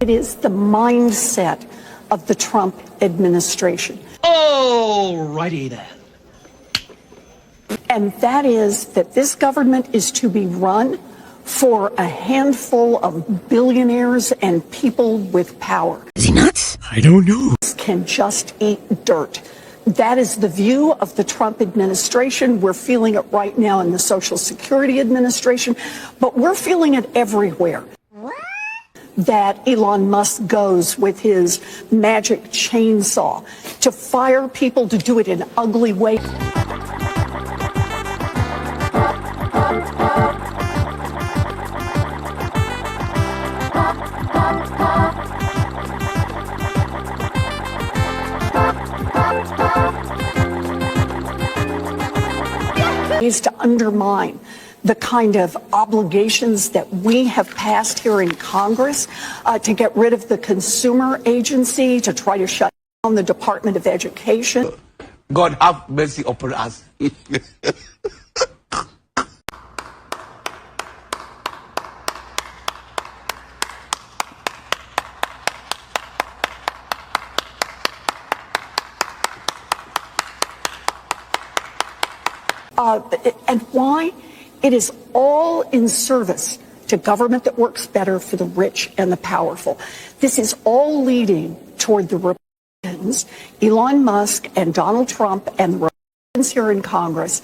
It is the mindset of the Trump administration. Oh, righty then. And that is that this government is to be run for a handful of billionaires and people with power. Is he nuts? I don't know. Can just eat dirt. That is the view of the Trump administration. We're feeling it right now in the Social Security administration, but we're feeling it everywhere. That Elon Musk goes with his magic chainsaw to fire people, to do it in ugly ways. To undermine the kind of obligations that we have passed here in Congress to get rid of the consumer agency, to try to shut down the Department of Education. God have mercy upon us. And why? It is all in service to government that works better for the rich and the powerful. This is all leading toward the Republicans, Elon Musk and Donald Trump and the Republicans here in Congress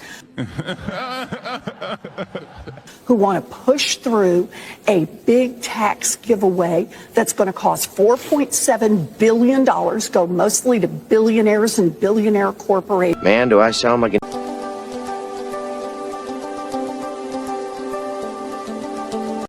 who want to push through a big tax giveaway that's going to cost $4.7 billion, go mostly to billionaires and billionaire corporations. Man, do I sound like an